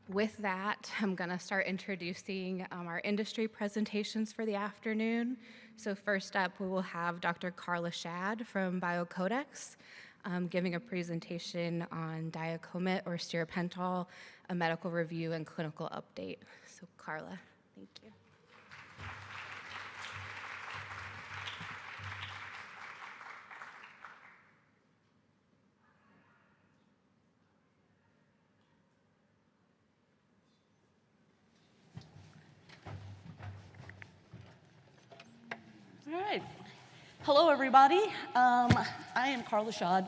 With that, I'm going to start introducing our industry presentations for the afternoon. So first up, we will have Dr. Carla Schad from Biocodex giving a presentation on Diacomit or Stiripentol, a medical review and clinical update. So Carla, thank you. All right. Hello, everybody. I am Carla Schad.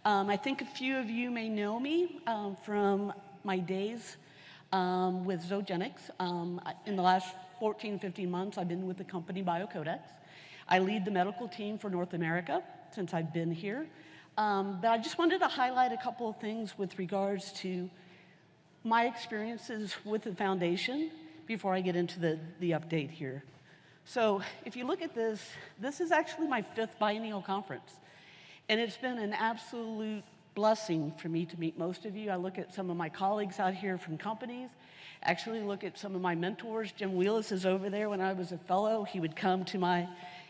I think a few of you may know me from my days with Zogenix. In the last 14, 15 months, I've been with the company Biocodex. I lead the medical team for North America since I've been here. But I just wanted to highlight a couple of things with regards to my experiences with the foundation before I get into the update here. So if you look at this, this is actually my 5th biennial conference. And it's been an absolute blessing for me to meet most of you. I look at some of my colleagues out here from companies, actually look at some of my mentors. Jim Wheelis is over there. When I was a fellow, he would come to my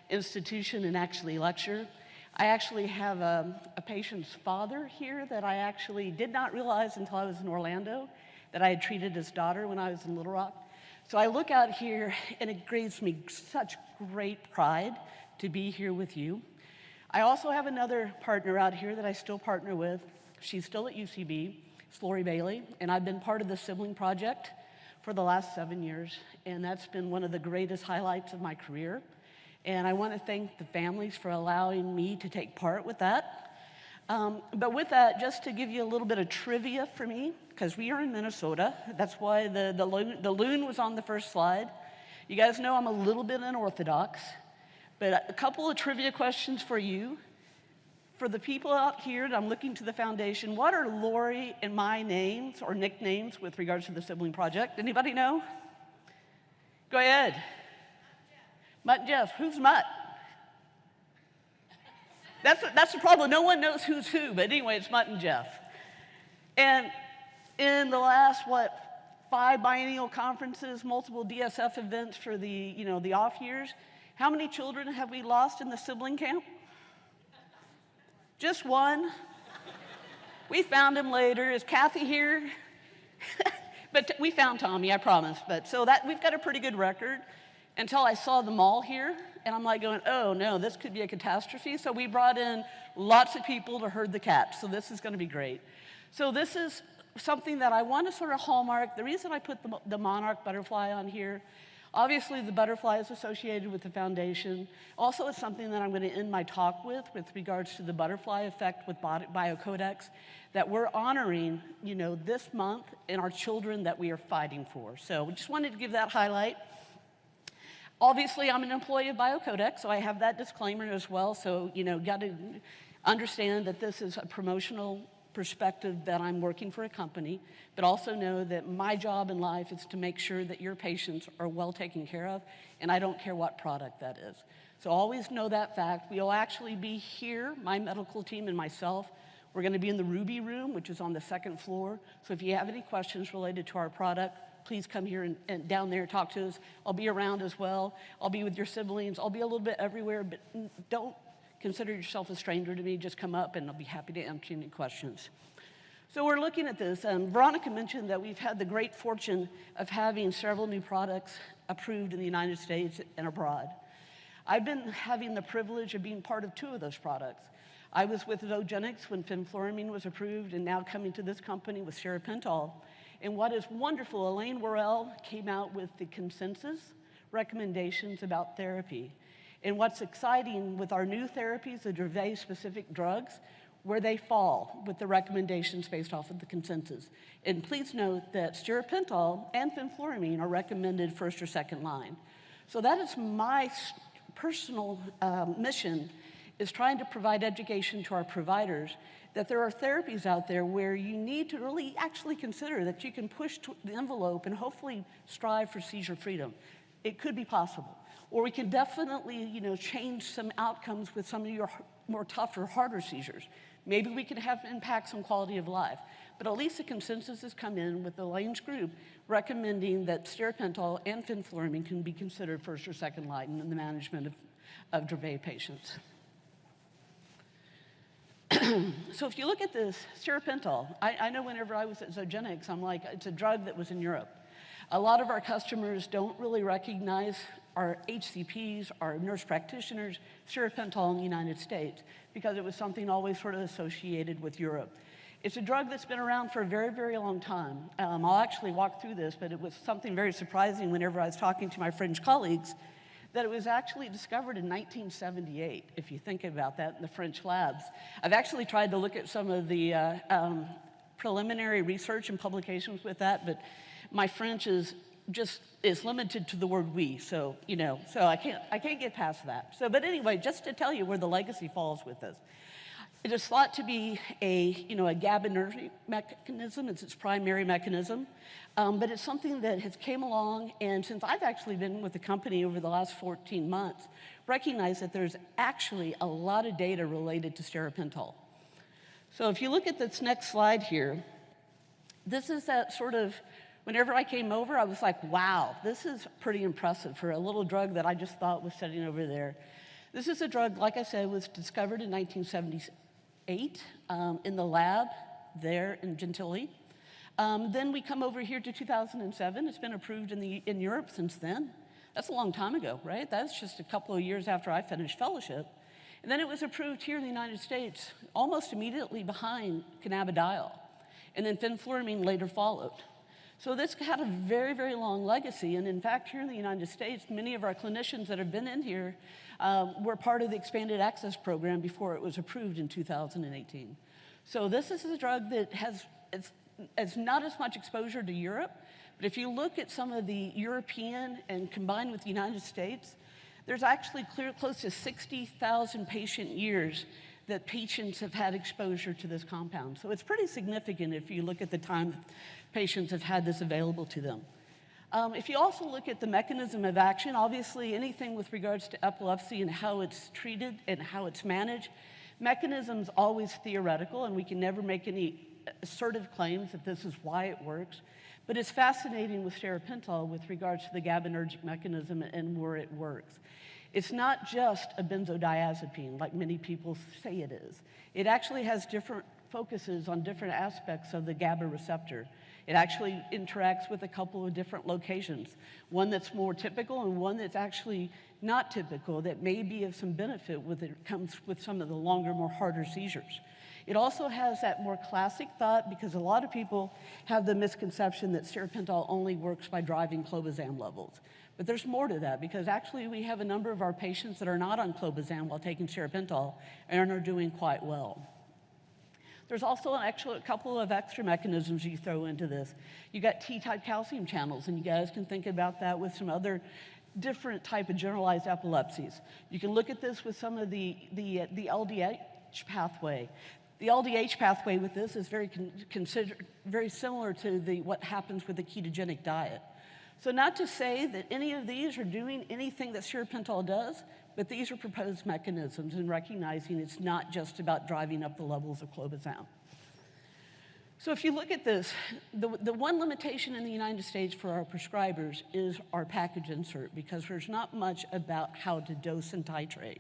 institution and actually lecture. I actually have a patient's father here that I actually did not realize until I was in Orlando, that I had treated his daughter when I was in Little Rock. So I look out here, and it gives me such great pride to be here with you. I also have another partner out here that I still partner with. She's still at UCB. It's Lori Bailey, and I've been part of the Sibling Project for the last 7 years, and that's been one of the greatest highlights of my career. And I want to thank the families for allowing me to take part with that. But with that, just to give you a little bit of trivia for me, because we are in Minnesota. That's why the loon was on the first slide. You guys know I'm a little bit unorthodox, but a couple of trivia questions for you. For the people out here, and I'm looking to the foundation, what are Lori and my names or nicknames with regards to the Sibling Project? Anybody know? Go ahead. Mutt and Jeff. Who's Mutt? That's the problem. No one knows who's who, but anyway, it's Mutt and Jeff. And in the last, 5 biennial conferences, multiple DSF events for the off years, how many children have we lost in the sibling camp? Just one. We found him later. Is Kathy here? But we found Tommy, I promise. But so that we've got a pretty good record until I saw them all here. And I'm like going, oh no, this could be a catastrophe. So we brought in lots of people to herd the cats. So this is going to be great. So this is something that I want to sort of hallmark. The reason I put the monarch butterfly on here, obviously the butterfly is associated with the foundation. Also, it's something that I'm going to end my talk with regards to the butterfly effect with Biocodex, that we're honoring, this month and our children that we are fighting for. So we just wanted to give that highlight. Obviously, I'm an employee of Biocodex, so I have that disclaimer as well. So, got to understand that this is a promotional perspective that I'm working for a company, but also know that my job in life is to make sure that your patients are well taken care of, and I don't care what product that is. So always know that fact. We'll actually be here, my medical team and myself. We're going to be in the Ruby Room, which is on the 2nd floor. So if you have any questions related to our product, please come here and down there talk to us. I'll be around as well. I'll be with your siblings. I'll be a little bit everywhere, but don't consider yourself a stranger to me. Just come up, and I'll be happy to answer any questions. So we're looking at this. Veronica mentioned that we've had the great fortune of having several new products approved in the United States and abroad. I've been having the privilege of being part of 2 of those products. I was with Zogenix when fenfluramine was approved, and now coming to this company with Stiripentol. And what is wonderful, Elaine Worrell came out with the consensus recommendations about therapy. And what's exciting with our new therapies, the Dravet-specific drugs, where they fall with the recommendations based off of the consensus. And please note that Stiripentol and fenfluramine are recommended 1st or 2nd line. So that is my personal mission, is trying to provide education to our providers that there are therapies out there where you need to really actually consider that you can push the envelope and hopefully strive for seizure freedom. It could be possible. Or we can definitely, change some outcomes with some of your more tougher, harder seizures. Maybe we can have impacts on quality of life. But at least a consensus has come in with the Lane's group recommending that stiripentol and fenfluramine can be considered first or second line in the management of Dravet patients. So if you look at this, stiripentol, I know whenever I was at Zogenix, I'm like, it's a drug that was in Europe. A lot of our customers don't really recognize our HCPs, our nurse practitioners, stiripentol in the United States, because it was something always sort of associated with Europe. It's a drug that's been around for a very, very long time. I'll actually walk through this, but it was something very surprising whenever I was talking to my French colleagues, that it was actually discovered in 1978, if you think about that, in the French labs. I've actually tried to look at some of the preliminary research and publications with that, but my French is limited to the word oui, so I can't get past that. So, but anyway, just to tell you where the legacy falls with this. It is thought to be a GABAergic mechanism. It's its primary mechanism, but it's something that has came along, and since I've actually been with the company over the last 14 months, recognized that there's actually a lot of data related to stiripentol. So if you look at this next slide here, this is that sort of, whenever I came over, I was like, wow, this is pretty impressive for a little drug that I just thought was sitting over there. This is a drug, like I said, was discovered in 1978 in the lab there in Gentilly. Then we come over here to 2007. It's been approved in Europe since then. That's a long time ago, right? That's just a couple of years after I finished fellowship. And then it was approved here in the United States almost immediately behind cannabidiol. And then fenfluramine later followed. So this had a very, very long legacy. And in fact, here in the United States, many of our clinicians that have been in here were part of the expanded access program before it was approved in 2018. So this is a drug that it's not as much exposure to Europe, but if you look at some of the European and combined with the United States, there's actually close to 60,000 patient years that patients have had exposure to this compound. So it's pretty significant if you look at the time patients have had this available to them. If you also look at the mechanism of action, obviously anything with regards to epilepsy and how it's treated and how it's managed, mechanism's always theoretical, and we can never make any assertive claims that this is why it works. But it's fascinating with stiripentol with regards to the GABAergic mechanism and where it works. It's not just a benzodiazepine like many people say it is. It actually has different focuses on different aspects of the GABA receptor. It actually interacts with a couple of different locations, one that's more typical and one that's actually not typical that may be of some benefit when it comes with some of the longer, more harder seizures. It also has that more classic thought, because a lot of people have the misconception that stiripentol only works by driving clobazam levels. But there's more to that, because actually we have a number of our patients that are not on clobazam while taking stiripentol and are doing quite well. There's also a couple of extra mechanisms you throw into this. You got T-type calcium channels, and you guys can think about that with some other different type of generalized epilepsies. You can look at this with some of the LDH pathway. The LDH pathway with this is very similar to what happens with the ketogenic diet. So not to say that any of these are doing anything that stiripentol does, but these are proposed mechanisms, and recognizing it's not just about driving up the levels of clobazam. So if you look at this, the one limitation in the United States for our prescribers is our package insert, because there's not much about how to dose and titrate.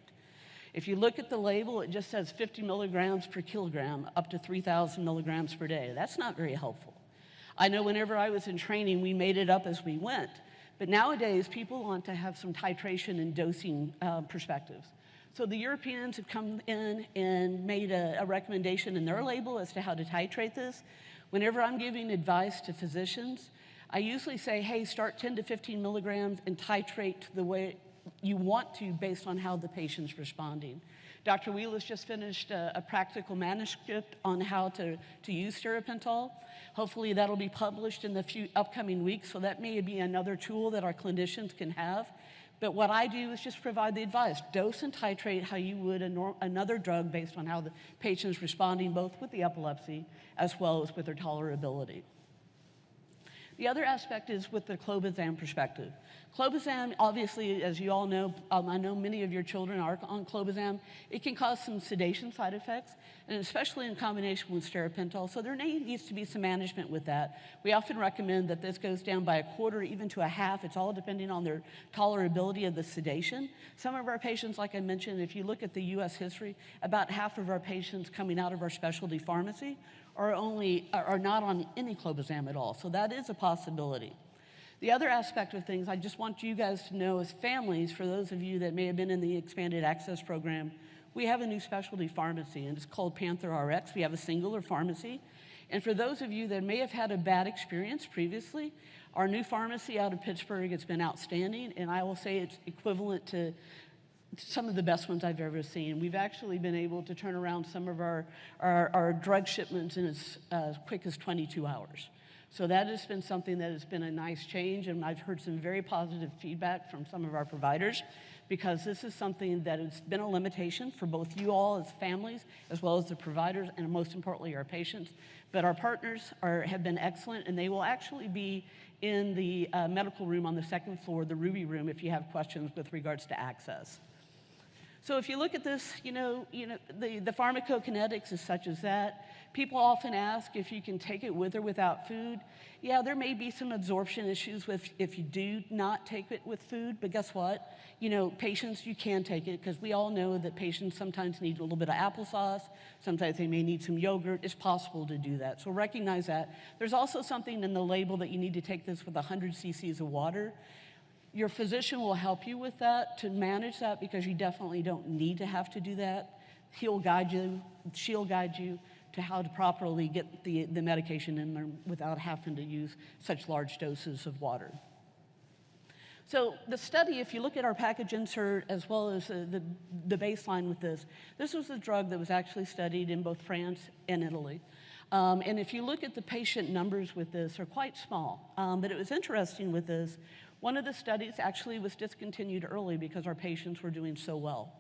If you look at the label, it just says 50 milligrams per kilogram up to 3,000 milligrams per day. That's not very helpful. I know whenever I was in training, we made it up as we went. But nowadays, people want to have some titration and dosing perspectives. So the Europeans have come in and made a recommendation in their label as to how to titrate this. Whenever I'm giving advice to physicians, I usually say, hey, start 10 to 15 milligrams and titrate the way you want to based on how the patient's responding. Dr. Wheeler's just finished a practical manuscript on how to use stiripentol. Hopefully that'll be published in the few upcoming weeks, so that may be another tool that our clinicians can have. But what I do is just provide the advice. Dose and titrate how you would another drug based on how the patient's responding, both with the epilepsy as well as with their tolerability. The other aspect is with the clobazam perspective. Clobazam, obviously, as you all know, I know many of your children are on clobazam. It can cause some sedation side effects, and especially in combination with Stiripentol, so there needs to be some management with that. We often recommend that this goes down by a quarter, even to a half. It's all depending on their tolerability of the sedation. Some of our patients, like I mentioned, if you look at the US history, about half of our patients coming out of our specialty pharmacy are not on any clobazam at all, so that is a possibility. The other aspect of things I just want you guys to know as families, for those of you that may have been in the expanded access program, we have a new specialty pharmacy, and it's called Panther RX. We have a singular pharmacy. And for those of you that may have had a bad experience previously, our new pharmacy out of Pittsburgh has been outstanding, and I will say it's equivalent to some of the best ones I've ever seen. We've actually been able to turn around some of our drug shipments in as quick as 22 hours. So that has been something that has been a nice change, and I've heard some very positive feedback from some of our providers, because this is something that has been a limitation for both you all as families, as well as the providers, and most importantly, our patients. But our partners have been excellent, and they will actually be in the medical room on the second floor, the Ruby room, if you have questions with regards to access. So if you look at this, the pharmacokinetics is such as that. People often ask if you can take it with or without food. Yeah, there may be some absorption issues if you do not take it with food, but guess what? Patients, you can take it, because we all know that patients sometimes need a little bit of applesauce. Sometimes they may need some yogurt. It's possible to do that, so recognize that. There's also something in the label that you need to take this with 100 cc's of water. Your physician will help you with that, to manage that, because you definitely don't need to have to do that. She'll guide you to how to properly get the medication in there without having to use such large doses of water. So the study, if you look at our package insert as well as the baseline with this was a drug that was actually studied in both France and Italy. And if you look at the patient numbers with this, they're quite small. But it was interesting with this. One of the studies actually was discontinued early because our patients were doing so well.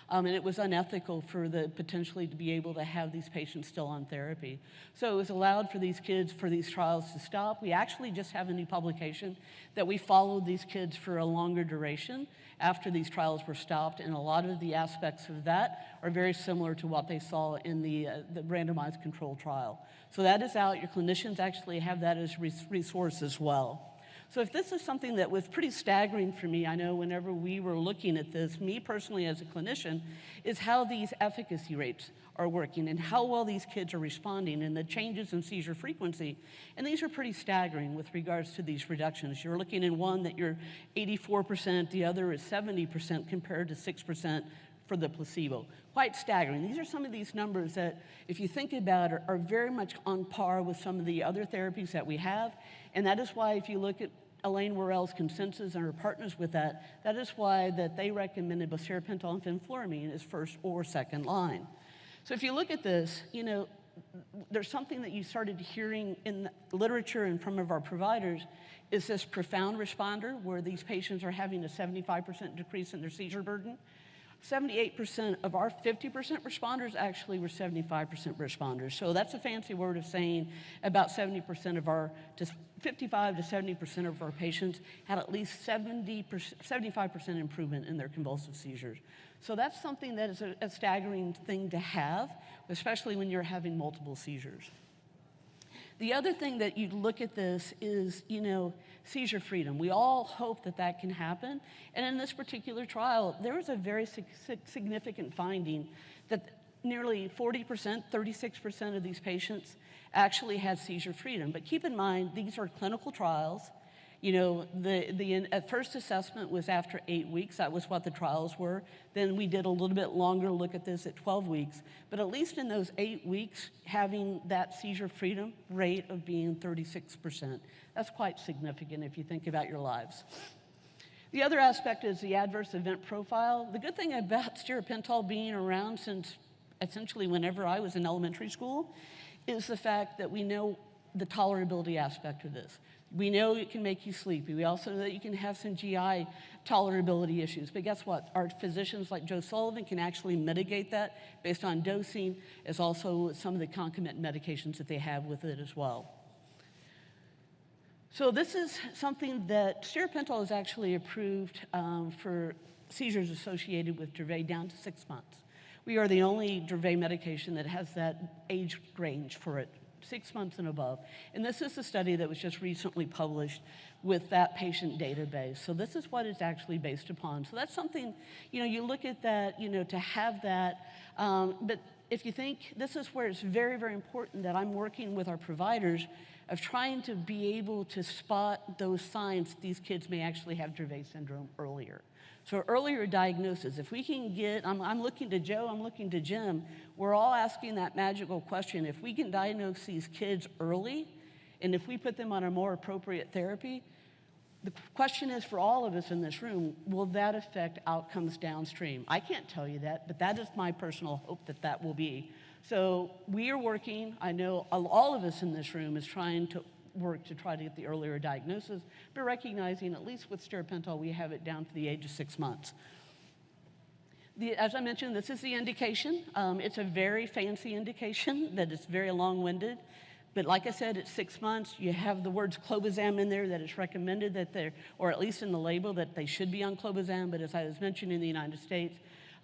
And it was unethical for potentially to be able to have these patients still on therapy. So it was allowed for these kids, for these trials to stop. We actually just have a new publication that we followed these kids for a longer duration after these trials were stopped, and a lot of the aspects of that are very similar to what they saw in the randomized controlled trial. So that is out. Your clinicians actually have that as resource as well. So if this is something that was pretty staggering for me, I know whenever we were looking at this, me personally as a clinician, is how these efficacy rates are working and how well these kids are responding and the changes in seizure frequency. And these are pretty staggering with regards to these reductions. You're looking in one that you're 84%, the other is 70% compared to 6% for the placebo. Quite staggering. These are some of these numbers that, if you think about it, are very much on par with some of the other therapies that we have. And that is why, if you look at Elaine Worrell's consensus and her partners with that is why that they recommended Stiripentol and fenfluramine as first or second line. So if you look at this, there's something that you started hearing in the literature and from our providers, is this profound responder, where these patients are having a 75% decrease in their seizure burden. 78% of our 50% responders actually were 75% responders. So that's a fancy word of saying about 70% of our, just 55 to 70% of our patients had at least 75% improvement in their convulsive seizures. So that's something that is a staggering thing to have, especially when you're having multiple seizures. The other thing that you look at this is, seizure freedom. We all hope that that can happen. And in this particular trial, there was a very significant finding that nearly 40%, 36% of these patients actually had seizure freedom. But keep in mind, these are clinical trials. The first assessment was after 8 weeks. That was what the trials were. Then we did a little bit longer look at this at 12 weeks. But at least in those 8 weeks, having that seizure freedom rate of being 36%, that's quite significant if you think about your lives. The other aspect is the adverse event profile. The good thing about Stiripentol being around since essentially whenever I was in elementary school is the fact that we know the tolerability aspect of this. We know it can make you sleepy. We also know that you can have some GI tolerability issues. But guess what? Our physicians like Joe Sullivan can actually mitigate that based on dosing, as also some of the concomitant medications that they have with it as well. So this is something that Stiripentol is actually approved for seizures associated with Dravet down to 6 months. We are the only Dravet medication that has that age range for it, 6 months and above. And this is a study that was just recently published with that patient database. So this is what it's actually based upon. So that's something, you look at that, to have that. But if you think, this is where it's very, very important that I'm working with our providers of trying to be able to spot those signs these kids may actually have Dravet syndrome earlier. So earlier diagnosis, if we can get, I'm looking to Joe, I'm looking to Jim, we're all asking that magical question. If we can diagnose these kids early, and if we put them on a more appropriate therapy, the question is for all of us in this room, will that affect outcomes downstream? I can't tell you that, but that is my personal hope that that will be. So we are working, I know all of us in this room is trying to work to try to get the earlier diagnosis, but recognizing, at least with Stiripentol, we have it down to the age of 6 months. As I mentioned, this is the indication. It's a very fancy indication that is very long-winded. But like I said, it's 6 months. You have the words clobazam in there that it's recommended that they're, or at least in the label, that they should be on clobazam. But as I was mentioning in the United States,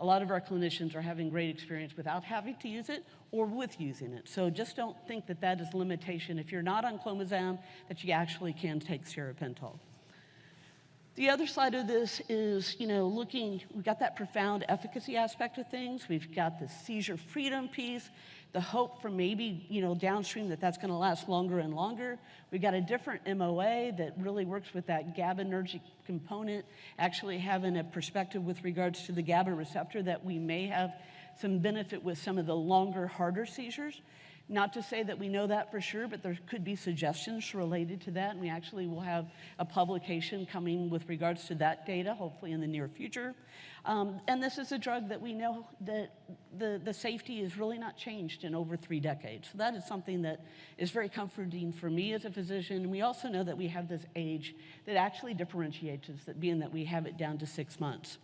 a lot of our clinicians are having great experience without having to use it or with using it. So just don't think that that is a limitation. If you're not on clobazam, that you actually can take Stiripentol. The other side of this is, we've got that profound efficacy aspect of things. We've got the seizure freedom piece, the hope for maybe, downstream that's going to last longer and longer. We've got a different MOA that really works with that GABAergic component, actually having a perspective with regards to the GABA receptor that we may have some benefit with some of the longer, harder seizures. Not to say that we know that for sure, but there could be suggestions related to that, and we actually will have a publication coming with regards to that data, hopefully in the near future. And this is a drug that we know that the safety is really not changed in over 3 decades. So that is something that is very comforting for me as a physician. And we also know that we have this age that actually differentiates us, that being that we have it down to 6 months.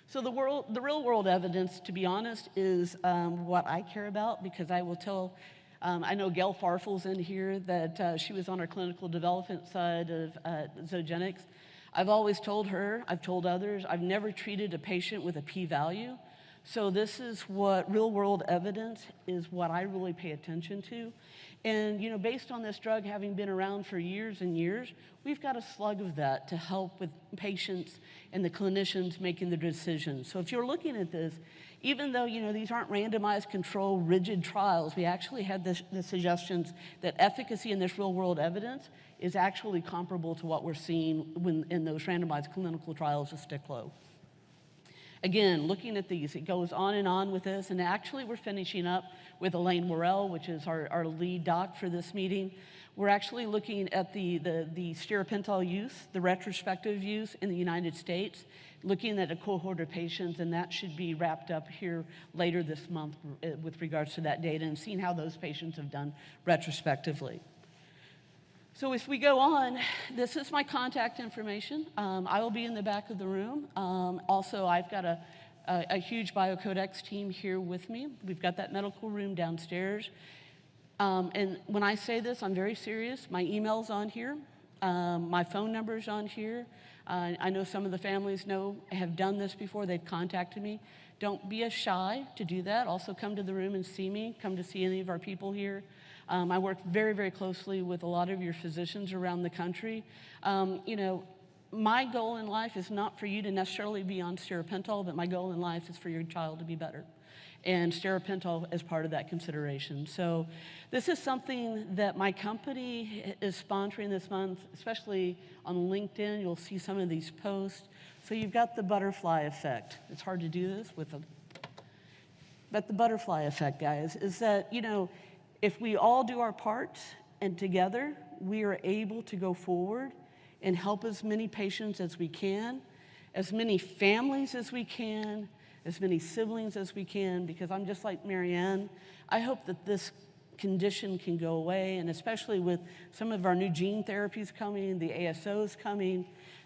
So the real world evidence, to be honest, is what I care about, because I will tell, I know Gail Farfel's in here, that she was on our clinical development side of Zogenix. I've always told her, I've told others, I've never treated a patient with a p-value. So this is what real world evidence is, what I really pay attention to. And based on this drug having been around for years and years, we've got a slug of that to help with patients and the clinicians making the decisions. So if you're looking at this, even though these aren't randomized control rigid trials, we actually had the suggestions that efficacy in this real world evidence is actually comparable to what we're seeing in those randomized clinical trials of Sticlo. Again, looking at these, it goes on and on with this, and actually we're finishing up with Elaine Morrell, which is our lead doc for this meeting. We're actually looking at the Stiripentol use, the retrospective use in the United States, looking at a cohort of patients, and that should be wrapped up here later this month with regards to that data and seeing how those patients have done retrospectively. So if we go on, this is my contact information. I will be in the back of the room. Also, I've got a huge Biocodex team here with me. We've got that medical room downstairs. And when I say this, I'm very serious. My email's on here. My phone number's on here. I know some of the families have done this before. They've contacted me. Don't be shy to do that. Also come to the room and see me. Come to see any of our people here. I work very, very closely with a lot of your physicians around the country. My goal in life is not for you to necessarily be on Stiripentol, but my goal in life is for your child to be better. And Stiripentol is part of that consideration. So this is something that my company is sponsoring this month, especially on LinkedIn. You'll see some of these posts. So you've got the butterfly effect. It's hard to do this but the butterfly effect, guys, is that, if we all do our parts and together, we are able to go forward and help as many patients as we can, as many families as we can, as many siblings as we can, because I'm just like Marianne. I hope that this condition can go away, and especially with some of our new gene therapies coming, the ASOs coming,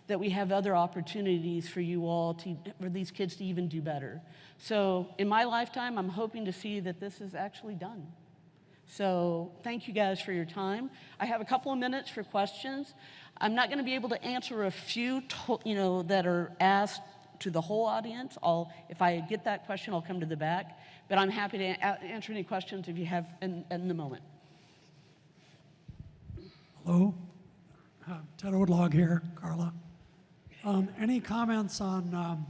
that we have other opportunities for you all, for these kids to even do better. So in my lifetime, I'm hoping to see that this is actually done. So thank you guys for your time. I have a couple of minutes for questions. I'm not going to be able to answer a few, that are asked to the whole audience. If I get that question, I'll come to the back. But I'm happy to answer any questions if you have in the moment. Hello, Ted Woodlog here, Carla. Any comments on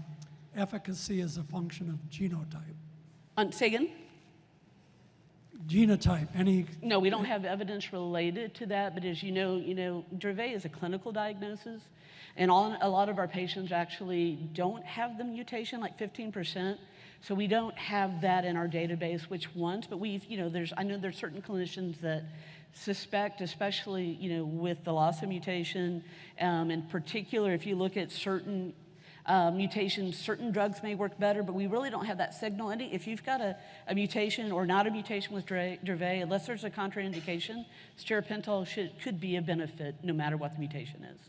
efficacy as a function of genotype? Say again? Genotype, any? No, we don't have evidence related to that, but as you know, Dravet is a clinical diagnosis, and a lot of our patients actually don't have the mutation, like 15%. So we don't have that in our database, which ones, but I know there's certain clinicians that suspect, especially, with the loss of mutation, in particular, if you look at certain mutations, certain drugs may work better, but we really don't have that signal. If you've got a mutation or not a mutation with Dravet, unless there's a contraindication, Stiripentol could be a benefit no matter what the mutation is.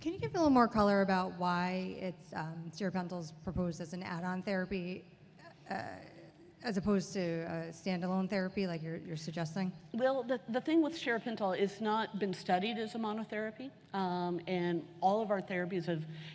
Can you give a little more color about why Stiripentol's proposed as an add-on therapy as opposed to a standalone therapy like you're suggesting? Well, the thing with Stiripentol, it's not been studied as a monotherapy, and all of our therapies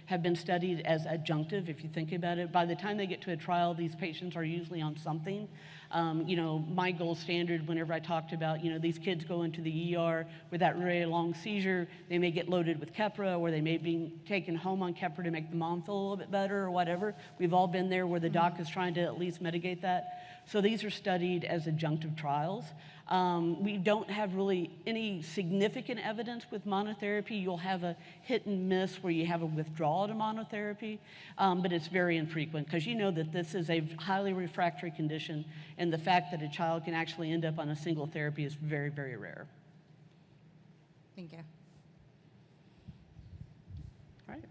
have been studied as adjunctive, if you think about it. By the time they get to a trial, these patients are usually on something. My gold standard whenever I talked about, these kids go into the ER with that really long seizure, they may get loaded with Keppra, or they may be taken home on Keppra to make the mom feel a little bit better or whatever. We've all been there where the doc is trying to at least mitigate that. So these are studied as adjunctive trials. We don't have really any significant evidence with monotherapy. You'll have a hit and miss where you have a withdrawal to monotherapy, but it's very infrequent because you know that this is a highly refractory condition, and the fact that a child can actually end up on a single therapy is very, very rare. Thank you. All right.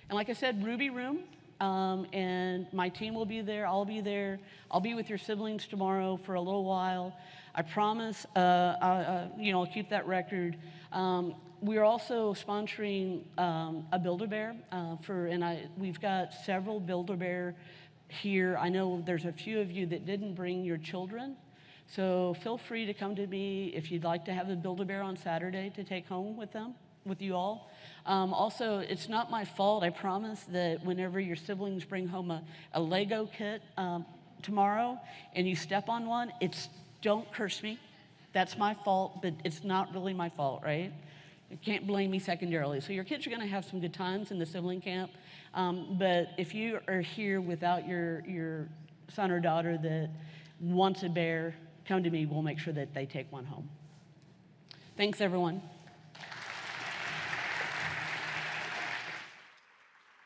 And like I said, Ruby Room. And my team will be there. I'll be there. I'll be with your siblings tomorrow for a little while. I promise. I'll keep that record. We're also sponsoring a Build-A-Bear we've got several Build-A-Bear here. I know there's a few of you that didn't bring your children, so feel free to come to me if you'd like to have a Build-A-Bear on Saturday to take home with you all. Also, it's not my fault. I promise that whenever your siblings bring home a Lego kit tomorrow and you step on one, don't curse me. That's my fault, but it's not really my fault, right? You can't blame me secondarily. So your kids are going to have some good times in the sibling camp. But if you are here without your son or daughter that wants a bear, come to me. We'll make sure that they take one home. Thanks, everyone.